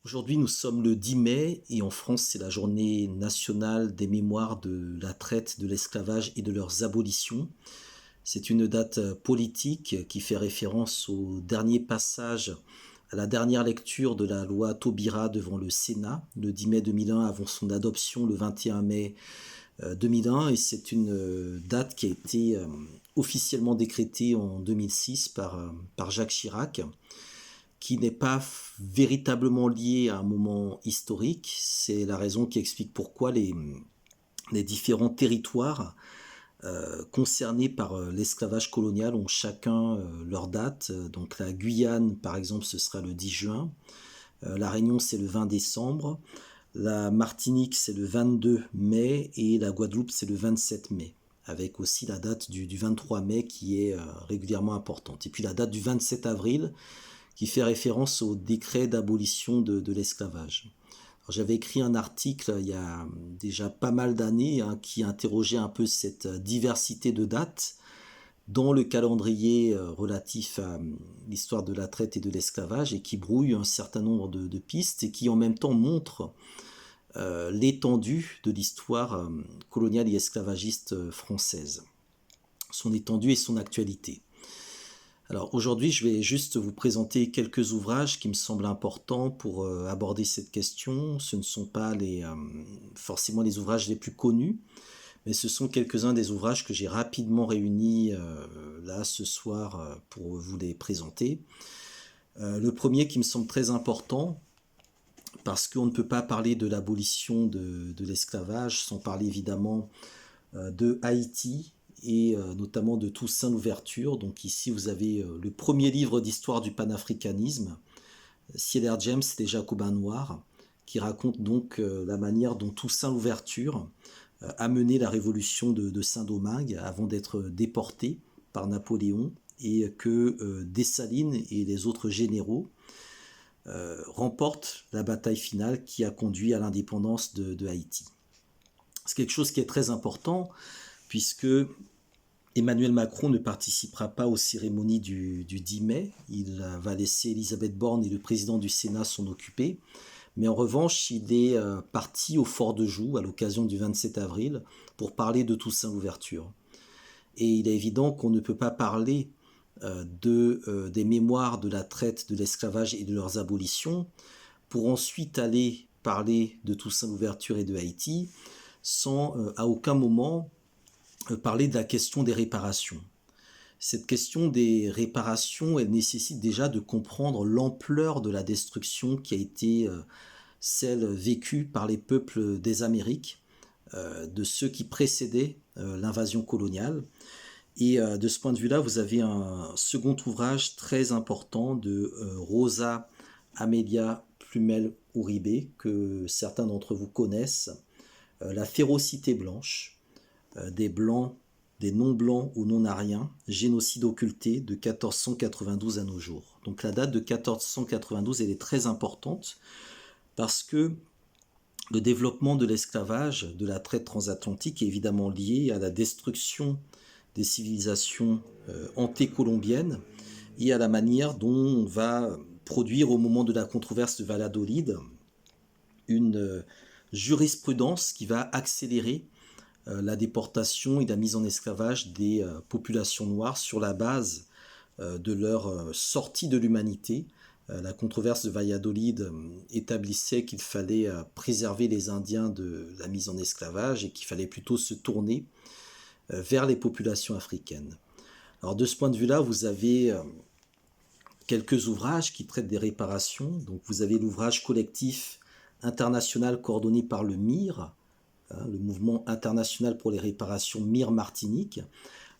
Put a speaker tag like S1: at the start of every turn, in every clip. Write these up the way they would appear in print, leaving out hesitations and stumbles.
S1: Aujourd'hui, nous sommes le 10 mai et en France, c'est la journée nationale des mémoires de la traite, de l'esclavage et de leurs abolitions. C'est une date politique qui fait référence au dernier passage, à la dernière lecture de la loi Taubira devant le Sénat, le 10 mai 2001 avant son adoption le 21 mai 2001. Et c'est une date qui a été officiellement décrétée en 2006 par Jacques Chirac, qui n'est pas véritablement lié à un moment historique. C'est la raison qui explique pourquoi les différents territoires concernés par l'esclavage colonial ont chacun leur date. Donc la Guyane, par exemple, ce sera le 10 juin. La Réunion, c'est le 20 décembre. La Martinique, c'est le 22 mai. Et la Guadeloupe, c'est le 27 mai. Avec aussi la date du 23 mai qui est régulièrement importante. Et puis la date du 27 avril, qui fait référence au décret d'abolition de l'esclavage. J'avais écrit un article il y a déjà pas mal d'années qui interrogeait un peu cette diversité de dates dans le calendrier relatif à l'histoire de la traite et de l'esclavage et qui brouille un certain nombre de pistes et qui en même temps montre l'étendue de l'histoire coloniale et esclavagiste française, son étendue et son actualité. Alors aujourd'hui, je vais juste vous présenter quelques ouvrages qui me semblent importants pour aborder cette question. Ce ne sont pas forcément les ouvrages les plus connus, mais ce sont quelques-uns des ouvrages que j'ai rapidement réunis là ce soir pour vous les présenter. Le premier qui me semble très important, parce qu'on ne peut pas parler de l'abolition de l'esclavage sans parler évidemment de Haïti et notamment de Toussaint Louverture. Donc ici vous avez le premier livre d'histoire du panafricanisme, Ciel James des Jacobins Noirs, qui raconte donc la manière dont Toussaint Louverture a mené la révolution de Saint-Domingue avant d'être déporté par Napoléon et que Dessalines et les autres généraux remportent la bataille finale qui a conduit à l'indépendance de Haïti. C'est quelque chose qui est très important puisque Emmanuel Macron ne participera pas aux cérémonies du 10 mai. Il va laisser Elisabeth Borne et le président du Sénat s'en occuper. Mais en revanche, il est parti au Fort de Joux à l'occasion du 27 avril pour parler de Toussaint Louverture. Et il est évident qu'on ne peut pas parler des mémoires de la traite, de l'esclavage et de leurs abolitions pour ensuite aller parler de Toussaint Louverture et de Haïti sans à aucun moment parler de la question des réparations. Cette question des réparations, elle nécessite déjà de comprendre l'ampleur de la destruction qui a été celle vécue par les peuples des Amériques, de ceux qui précédaient l'invasion coloniale. Et de ce point de vue-là, vous avez un second ouvrage très important de Rosa Amelia Plumel Uribe, que certains d'entre vous connaissent, La férocité blanche, des blancs, des non-blancs ou non-ariens, génocide occulté de 1492 à nos jours. Donc la date de 1492, elle est très importante parce que le développement de l'esclavage, de la traite transatlantique est évidemment lié à la destruction des civilisations antécolombiennes et à la manière dont on va produire au moment de la controverse de Valladolid une jurisprudence qui va accélérer la déportation et la mise en esclavage des populations noires sur la base de leur sortie de l'humanité. La controverse de Valladolid établissait qu'il fallait préserver les Indiens de la mise en esclavage et qu'il fallait plutôt se tourner vers les populations africaines. Alors de ce point de vue-là, vous avez quelques ouvrages qui traitent des réparations. Donc vous avez l'ouvrage collectif international coordonné par le MIR, le mouvement international pour les réparations MIR Martinique,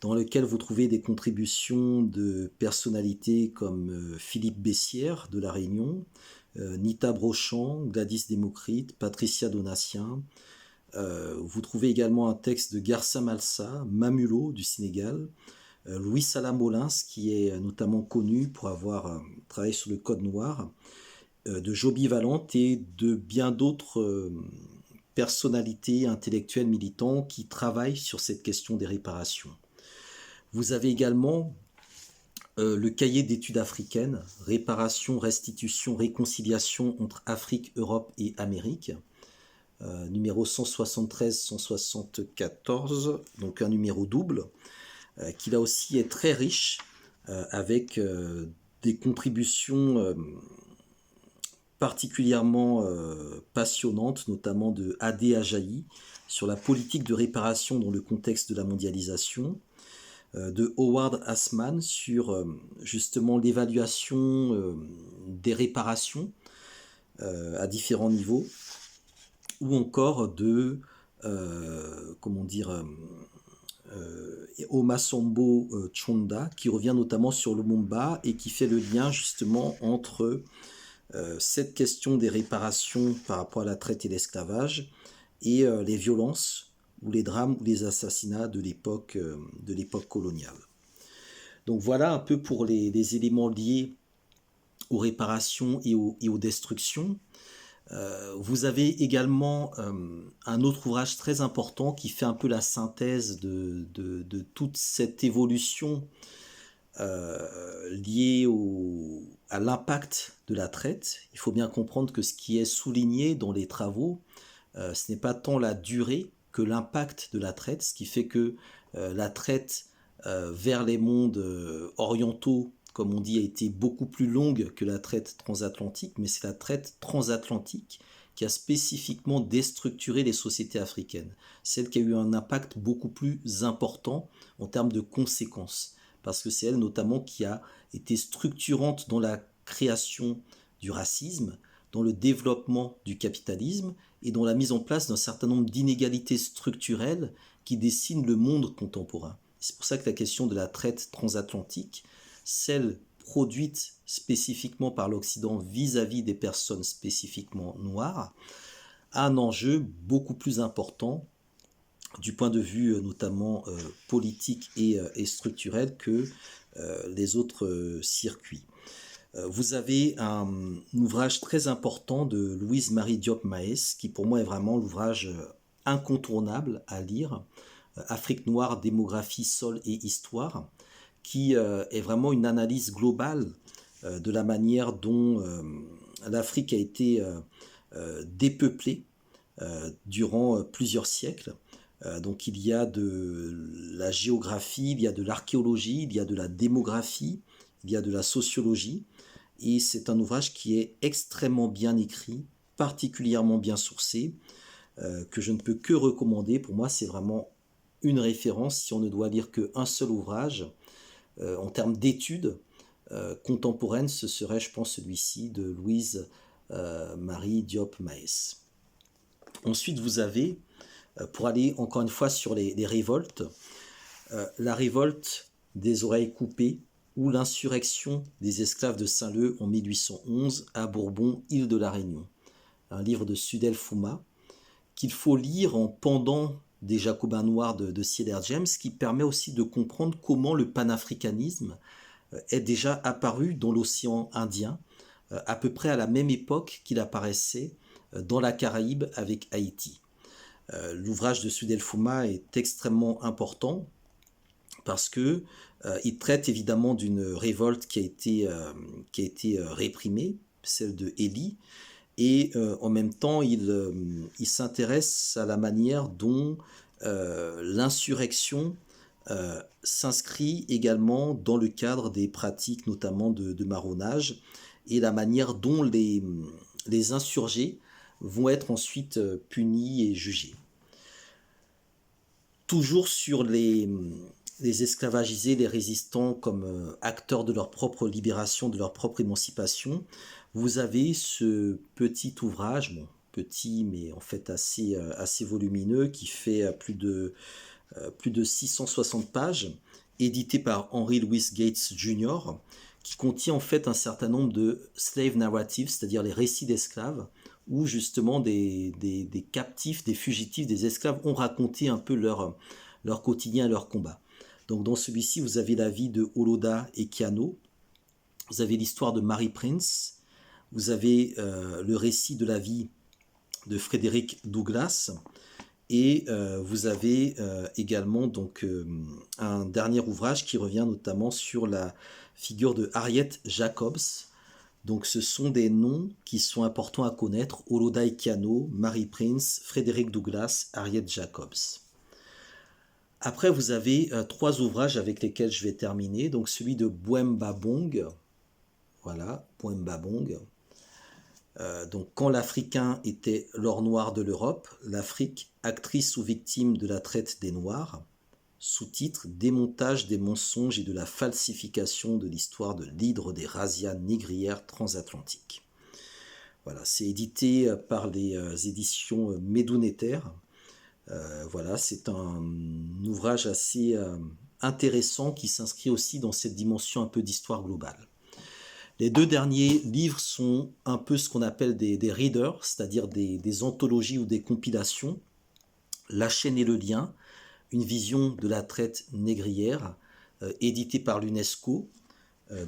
S1: dans lequel vous trouvez des contributions de personnalités comme Philippe Bessières de La Réunion, Nita Brochant, Gladys Démocrite, Patricia Donatien. Vous trouvez également un texte de Garça Malsa, Mamulo du Sénégal, Louis Salah Molins, qui est notamment connu pour avoir travaillé sur le Code noir, de Joby Valente et de bien d'autres personnalités intellectuelles militantes qui travaillent sur cette question des réparations. Vous avez également Le cahier d'études africaines, réparation, restitution, réconciliation entre Afrique, Europe et Amérique, numéro 173-174, donc un numéro double, qui là aussi est très riche, avec des contributions particulièrement passionnantes, notamment de Adé Ajayi, sur la politique de réparation dans le contexte de la mondialisation, de Howard Assman sur justement l'évaluation des réparations à différents niveaux, ou encore de Omasombo Tchonda, qui revient notamment sur Lumumba et qui fait le lien justement entre cette question des réparations par rapport à la traite et l'esclavage et les violences ou les drames ou les assassinats de l'époque coloniale. Donc voilà un peu pour les éléments liés aux réparations et aux destructions. Vous avez également un autre ouvrage très important qui fait un peu la synthèse de toute cette évolution liée à l'impact de la traite. Il faut bien comprendre que ce qui est souligné dans les travaux, ce n'est pas tant la durée que l'impact de la traite, ce qui fait que la traite vers les mondes orientaux, comme on dit, a été beaucoup plus longue que la traite transatlantique, mais c'est la traite transatlantique qui a spécifiquement déstructuré les sociétés africaines, celle qui a eu un impact beaucoup plus important en termes de conséquences, parce que c'est elle notamment qui a été structurante dans la création du racisme, dans le développement du capitalisme et dans la mise en place d'un certain nombre d'inégalités structurelles qui dessinent le monde contemporain. C'est pour ça que la question de la traite transatlantique, celle produite spécifiquement par l'Occident vis-à-vis des personnes spécifiquement noires, a un enjeu beaucoup plus important du point de vue notamment politique et structurel que les autres circuits. Vous avez un ouvrage très important de Louise Marie Diop Maes, qui pour moi est vraiment l'ouvrage incontournable à lire, Afrique noire, démographie, sol et histoire, qui est vraiment une analyse globale de la manière dont l'Afrique a été dépeuplée durant plusieurs siècles. Donc il y a de la géographie, il y a de l'archéologie, il y a de la démographie, il y a de la sociologie, et c'est un ouvrage qui est extrêmement bien écrit, particulièrement bien sourcé, que je ne peux que recommander. Pour moi, c'est vraiment une référence si on ne doit lire qu'un seul ouvrage. En termes d'études contemporaines, ce serait, je pense, celui-ci de Louise Marie Diop Maes. Ensuite, vous avez, pour aller encore une fois sur les révoltes, la révolte des oreilles coupées ou l'insurrection des esclaves de Saint-Leu en 1811 à Bourbon, île de la Réunion. Un livre de Sudel Fouma qu'il faut lire en pendant des Jacobins noirs de Cedar James, qui permet aussi de comprendre comment le panafricanisme est déjà apparu dans l'océan Indien, à peu près à la même époque qu'il apparaissait dans la Caraïbe avec Haïti. L'ouvrage de Sudel Fouma est extrêmement important parce que il traite évidemment d'une révolte qui a été réprimée, celle de Élie, et en même temps il s'intéresse à la manière dont l'insurrection s'inscrit également dans le cadre des pratiques notamment de marronnage et la manière dont les insurgés vont être ensuite punis et jugés. Toujours sur les esclavagisés, les résistants comme acteurs de leur propre libération, de leur propre émancipation, vous avez ce petit ouvrage, bon, petit mais en fait assez volumineux, qui fait plus de 660 pages, édité par Henry Louis Gates Jr., qui contient en fait un certain nombre de slave narratives, c'est-à-dire les récits d'esclaves, où justement des captifs, des fugitifs, des esclaves ont raconté un peu leur quotidien, leur combat. Donc dans celui-ci, vous avez la vie de Oloda et Kiano, vous avez l'histoire de Mary Prince, vous avez le récit de la vie de Frédéric Douglass, Et vous avez également donc un dernier ouvrage qui revient notamment sur la figure de Harriet Jacobs. Donc ce sont des noms qui sont importants à connaître: Olaudah Kiano, Mary Prince, Frederick Douglass, Harriet Jacobs. Après, vous avez trois ouvrages avec lesquels je vais terminer. Donc celui de Boumba Bong, voilà, Boumba Bong. Donc quand l'Africain était l'or noir de l'Europe, l'Afrique, actrice ou victime de la traite des Noirs. Sous-titre: Démontage des mensonges et de la falsification de l'histoire de l'hydre des razzias négrières transatlantiques. Voilà, c'est édité par les éditions Medunetter. Voilà, c'est un ouvrage assez intéressant qui s'inscrit aussi dans cette dimension un peu d'histoire globale. Les deux derniers livres sont un peu ce qu'on appelle des readers, c'est-à-dire des anthologies ou des compilations. La chaîne et le lien, une vision de la traite négrière, édité par l'UNESCO.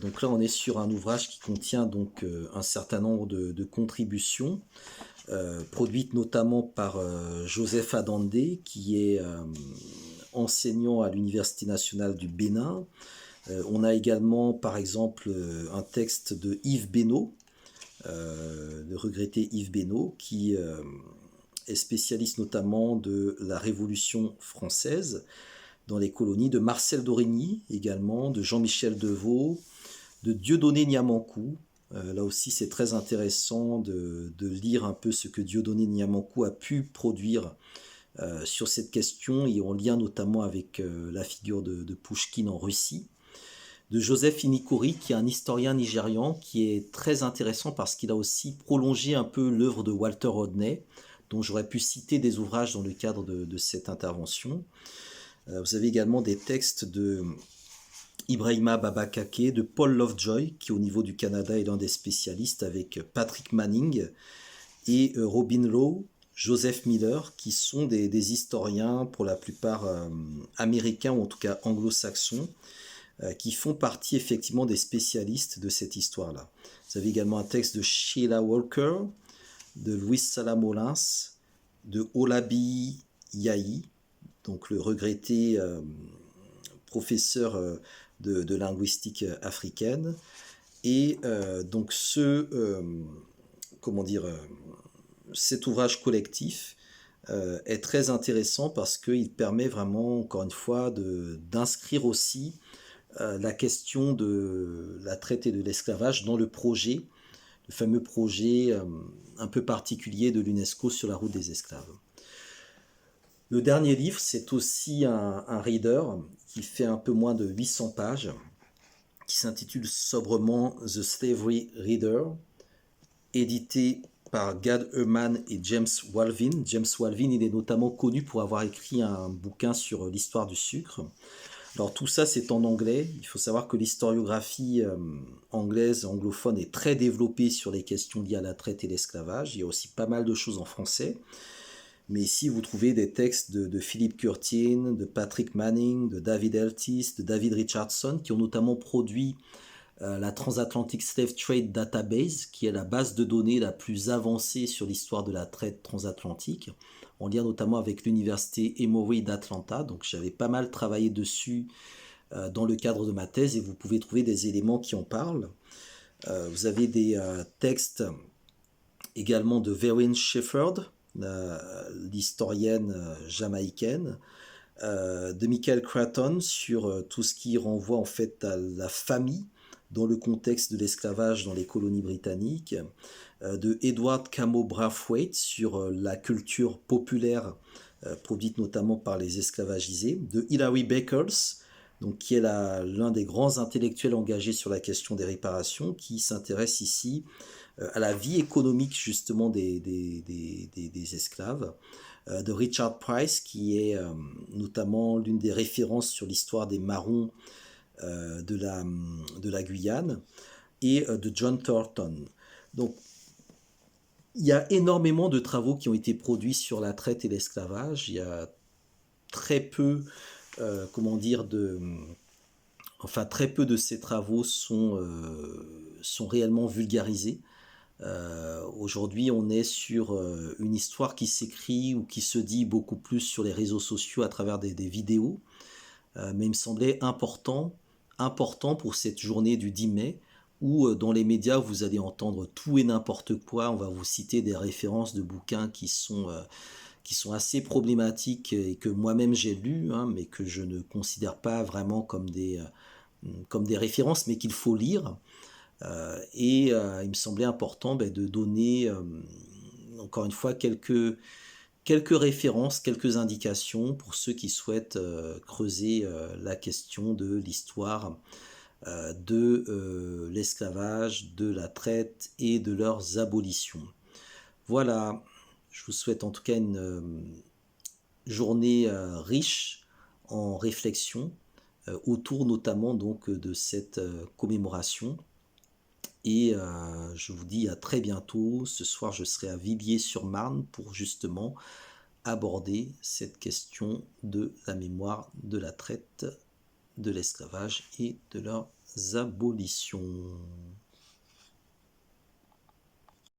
S1: Donc là, on est sur un ouvrage qui contient donc un certain nombre de contributions, produites notamment par Joseph Adandé, qui est enseignant à l'Université nationale du Bénin. On a également, par exemple, un texte de Yves Benoît, le regretté Yves Benoît, qui est spécialiste notamment de la Révolution française dans les colonies, de Marcel d'Origny également, de Jean-Michel Deveau, de Dieudonné Niamankou. Là aussi, c'est très intéressant de lire un peu ce que Dieudonné Niamankou a pu produire sur cette question, et en lien notamment avec la figure de Pouchkine en Russie. De Joseph Inikori, qui est un historien nigérian, qui est très intéressant parce qu'il a aussi prolongé un peu l'œuvre de Walter Rodney, dont j'aurais pu citer des ouvrages dans le cadre de cette intervention. Vous avez également des textes de Ibrahima Babakake, de Paul Lovejoy, qui au niveau du Canada est l'un des spécialistes, avec Patrick Manning et Robin Lowe, Joseph Miller, qui sont des historiens pour la plupart américains ou en tout cas anglo-saxons, qui font partie effectivement des spécialistes de cette histoire-là. Vous avez également un texte de Sheila Walker, de Louis Salamolins, de Olabi Yahi, donc le regretté professeur de linguistique africaine. Et donc cet ouvrage collectif est très intéressant parce qu'il permet vraiment, encore une fois, d'inscrire aussi la question de la traite et de l'esclavage dans le projet, le fameux projet un peu particulier de l'UNESCO sur la route des esclaves. Le dernier livre, c'est aussi un reader qui fait un peu moins de 800 pages, qui s'intitule sobrement The Slavery Reader, édité par Gad Ehrman et James Walvin. James Walvin, il est notamment connu pour avoir écrit un bouquin sur l'histoire du sucre. Alors tout ça, c'est en anglais. Il faut savoir que l'historiographie anglaise, anglophone, est très développée sur les questions liées à la traite et l'esclavage. Il y a aussi pas mal de choses en français. Mais ici, vous trouvez des textes de Philip Curtin, de Patrick Manning, de David Eltis, de David Richardson, qui ont notamment produit la Transatlantic Slave Trade Database, qui est la base de données la plus avancée sur l'histoire de la traite transatlantique, en lien notamment avec l'université Emory d'Atlanta. Donc j'avais pas mal travaillé dessus dans le cadre de ma thèse, et vous pouvez trouver des éléments qui en parlent. Vous avez des textes également de Verwyn Shepherd, l'historienne jamaïcaine, de Michael Craton sur tout ce qui renvoie en fait à la famille dans le contexte de l'esclavage dans les colonies britanniques, de Edward Camo Brathwaite sur la culture populaire produite notamment par les esclavagisés, de Hilary Beckles, donc qui est l'un des grands intellectuels engagés sur la question des réparations, qui s'intéresse ici à la vie économique justement des esclaves, de Richard Price, qui est notamment l'une des références sur l'histoire des marrons de la Guyane, et de John Thornton. Donc il y a énormément de travaux qui ont été produits sur la traite et l'esclavage. Il y a très peu, très peu de ces travaux sont réellement vulgarisés. Aujourd'hui, on est sur une histoire qui s'écrit ou qui se dit beaucoup plus sur les réseaux sociaux à travers des vidéos. Mais il me semblait important pour cette journée du 10 mai, où dans les médias, vous allez entendre tout et n'importe quoi. On va vous citer des références de bouquins qui sont assez problématiques et que moi-même j'ai lus, hein, mais que je ne considère pas vraiment comme des références, mais qu'il faut lire. Il me semblait important de donner, encore une fois, quelques références, quelques indications pour ceux qui souhaitent creuser la question de l'histoire de l'esclavage, de la traite et de leurs abolitions. Voilà, je vous souhaite en tout cas une journée riche en réflexion autour notamment donc de cette commémoration. Je vous dis à très bientôt. Ce soir, je serai à Viviers-sur-Marne pour justement aborder cette question de la mémoire de la traite, de l'esclavage et de leurs abolitions.